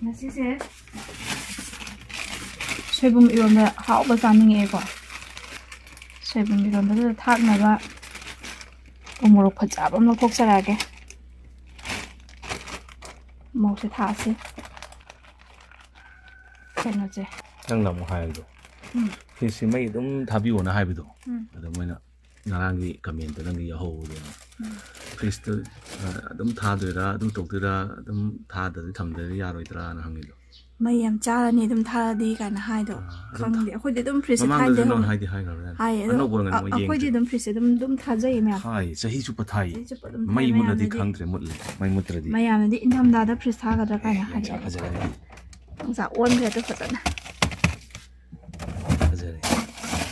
Ngasiसे soibum eronba ahaoba chaninge ko. Soibum eronba da thaknaga umorok phajaba am lawthokjarage. Mawse thasi. Kenoje. Nang namu haydo. Sisi mai dum thabiyo na haybido. Ada moina narangi comment nangi ahaoba. Kristo dum thadoira dum tokdira dum thadari thamdari yaroidra na hangido. Mayam charani dum thadi kana haido. Khangdi akhoi dum freeze thai de. Hai ano bol ngan mo yeng. Akhoi dum freeze dum thajai me. Hai chahi chuppa thai. Mai muladi khangtre mutle. Mai mutradi. Mayam di indam da freeze thagadra kana hai. Fajare. Sa on re to fatana. Fajare.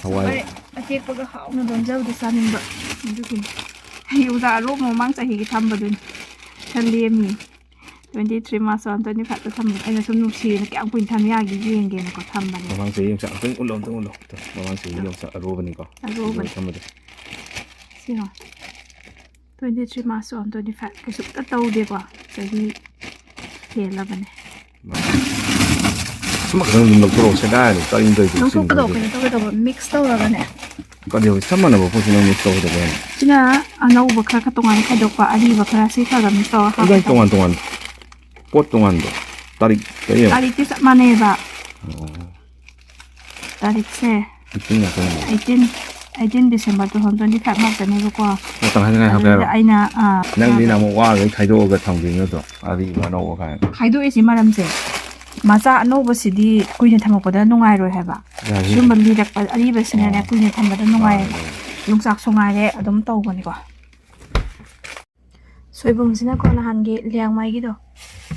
Hawai. Atek paga hauna don jau di saning ba. Ndukin. Yu da ro mo mang chahi ki thamba dun. Thalemi. 23 months on 25 to thamba aina sum nusi na kyang puin tham ya gi yenge na ko thamba ne mamang se yung sa tung ulom mamang se yung sa aroba ni ko aroba thamba de si no 23 months on 25 ka sup ta tau de ko chahi hela bane suma ka nung log pro sa dai ka in dai nung ko do ko to mix tau ra bane ka dio sama na bo po sino mix tau de bane sina anau ba kha ka tongan ka do pa ali ba kha si ka ga mix tau ha tongan pot tongan do tarik kayo tarik ti sa mane ba tarik se 18 December 2025 mak tane ko tang han ngai ha ba aina nang ni na mo wa ga khaido ga thangbi no to ari ba no ga khaido isi maram se macha anoba sidi kuine thamapada nungai roi haba sumba lirak ari ba sina na kuine thamada nungai lungsak songai re adum tawbani ko soibum sina ko na hangi liang mai gi do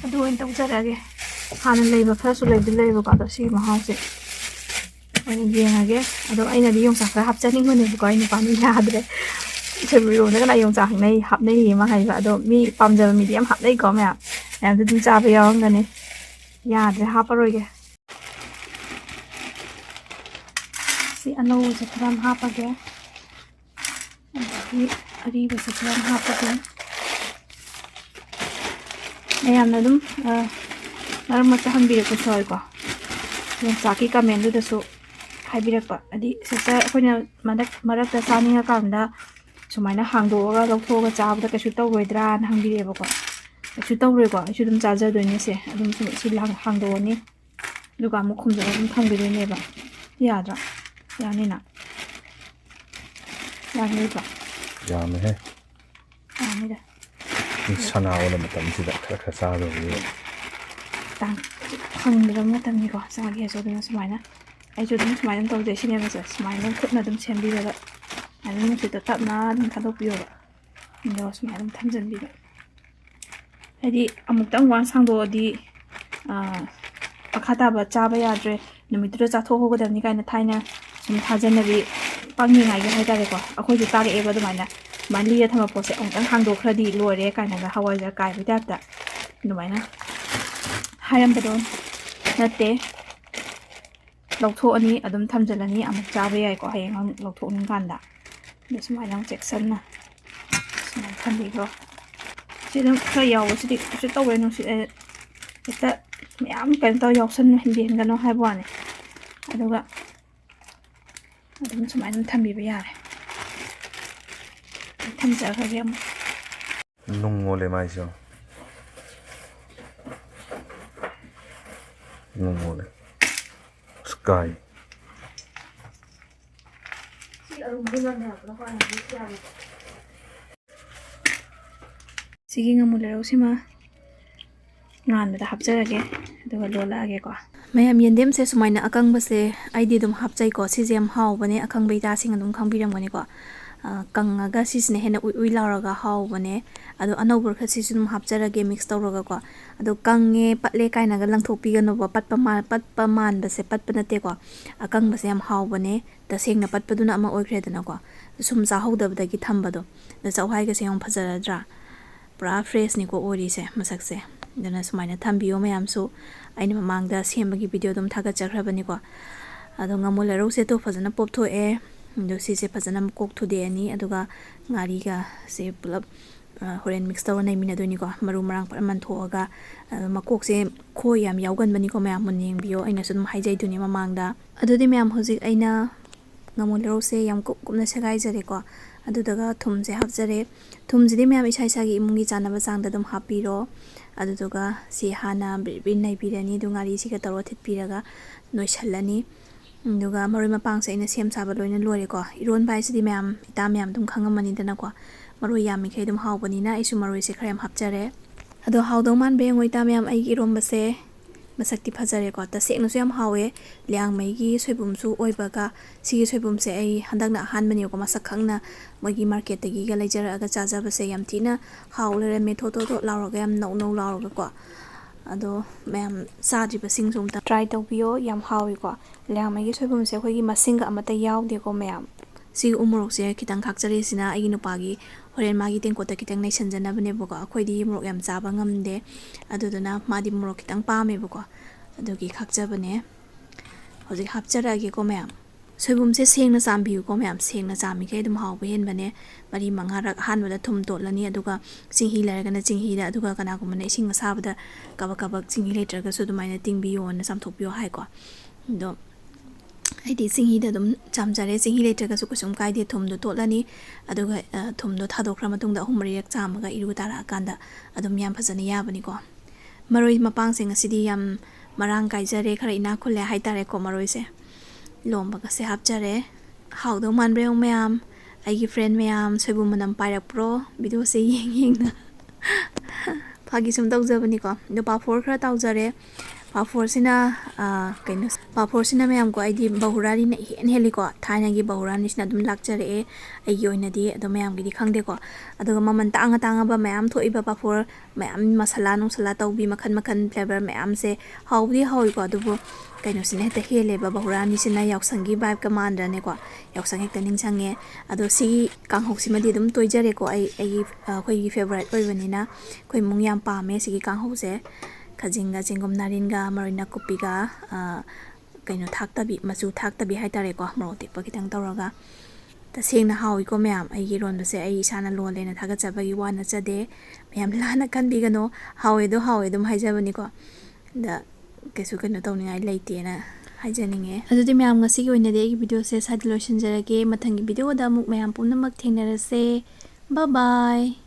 adu in tawjarage hana leiba kharasu leiba ko do si mahause ani yengage ado aina di yong sakra hapchaning mane ko aina pani ladre chebiro na kana yong sak nei hap nei ma hai ba do mi pamja medium hap nei ko ma am dum cha ba yong ngani ya de haparoige si ano sakram hapage ari ba sakram hapage ayam na dum naram ma chahan bi ko soi ko yong saki comment du da su haibirakpa adi sisa akhona marak ta saninga kamda sumaina hangdoga lawthoga chabda kasu tawroidra na hangbireba ko kasu tawroi ko asu dum chaja doini se adum si hangdoni duga mu khumja dum thangbirini ba yadra yani na yani ba yame he yani da sana wala matam sida kha sa do ni tang khangdra matam ni ko sa ge so dum sumaina ai chu dum sumaina taw de sine ba sumaina khutna dum sembi ba ani mu se ta tapna dum thadok piyo ba ndo sumaina dum thamjan bi ba adi amuk tang wan sang do di pakhata ba cha ba yadre numitro cha tho ho godam ni kaina thaina sum thajan bi pangni ngai ga hai tare ko akhoi ju tare e ba dumaina manli ya thama pose ong tang hang do khradi lore kaina ga hawai ja kai bi ta dumaina hayam ba don natte lawtho ani adum thamjalani amuk chabe yai ko hayang ang lawtho ning kanda desmai lang section na smai thambi ko sidam kha yaw sidi se tawe no si eta myam kan taw yaw san hindi han no hai bwane aduga adum smai nam thambi ba yare thamja kha gem nungole mai so nungole sky sigi ngamulero sima ngan da hapjarage aduga lolage ko mayam yendem se sumaina akang base aidi dum hapjai ko sijam haw bane akang beita sing dum khangbiram gani ko kangaga sisne hena ui lauraga haw bane ado anobur kha sisum hapjarage mix tawraga ko ado kange patle kaina ga langthokpi ga no patpa man base patpa nate ko akang base yam haw bane ta sengna patpaduna ama oikredana ko sum cha howdabdagi thambado da chawhai ga seyong phajaradra pura fresh ni ko ori se masak se dana sumaina thambiyo mayam su aina mamangda sembagi video dum thaga chakhrabani ko ado ngamulero se to phajana poptho e ndo si se phajana kok thude ani aduga ngari ga se pulap horen mix tawra nei mina doni ko maru marang par man thoga makok se khoi yam yaugan bani ko mayam mun yengbiyo aina sum haijai duni mamangda adudi mayam hojik aina ngamol rose yam kupna segai jare ko adudaga thum se hapjare thum jidi mayam isai sagi imungi chanaba changda dum hapiro aduduga si hana bin nei birani dungari si ka tawra thitpiraga noisalani duga maru mapang se ina sem saba loina lore ko iron bai sidi mayam ita mayam dum khangamani dana ko maru yami khai dum haubani na isu maru se khrem hapjare ado haudo man be ngoi ta mayam ai iron base masakti phajare ko ta seknu su yam hawe liang mai gi soibum su oibaga sigi soibum se ai handakna han bani ko masak khangna mogi market tagi ga lejara aga chaja base yam thina haulere me tho tho lauraga yam no lauraga ko ado mayam sadri basing sum ta try to bio yam hawi ko liang mai gi soibum se khoi gi masinga amata yaw de ko mayam si umurok se kitang khakjare sina ai nu pagi horen magi tengko ta kitang nei sanjana bane boko akhoi di murok yam chaba ngamde aduduna madi murok kitang pame boko adugi khakja bane hoji hapjara ge ko mayam soibum se sengna sambi ko mayam sengna chami ke dum haw ben bane mari mangara han wada thum totlani aduga chinghi laragana chinghi da aduga kana ko mane sing sabada kabak chinghi letra ga su dumaina tingbi yo na samthok bio hai ko do aidi singhi da dum chamjare singhi letra ga su kusum kai de thum do totlani aduga thum do thadokra matung da humri yak chamaga iru tara kanda adum yam phajani yabani ko maroi mapang sing asidi yam marang kai jare khara ina khule hai tare ko maroi se lomba ka se hapjare haudo man breong mayam aigi friend mayam soibum manam pairak pro video se yeng na phagi sum tawjabani ko do pafor khara tawjare pafor sina kaino pafor sina mayam ko aidi bahurari na hen heli ko thaina gi bahurani sina dum lakjare aigi oina di ado mayam gi di khangde ko aduga maman tanga ba mayam thoi ba pafor mayam masala nung sala tawbi makhan flavor mayam se hawi ko adubu kaino sina heta hele ba bahurani sina yauksangi vibe commander ne ko yauksang hekta ningsange ado si kanghok sima di dum toijare ko ai khoi gi favorite oibanina khoi mung yam pame sigi kanghok se khajinga chingom naringa marina kupiga kaino thaktabi machu thaktabi haitare ko moroti pakitang tawraga ta sengna hawi ko mayam ai gi ron base ai sana lon lena thaga chabagi wana chade mayam lana kan bigano hawe dum haijabani ko da kesu kano tawningai leitena haijaninge adudi mayam ngasi gi oinade ai video se side lotion jarage mathangi video da muk mayam punamak thengnarase bye bye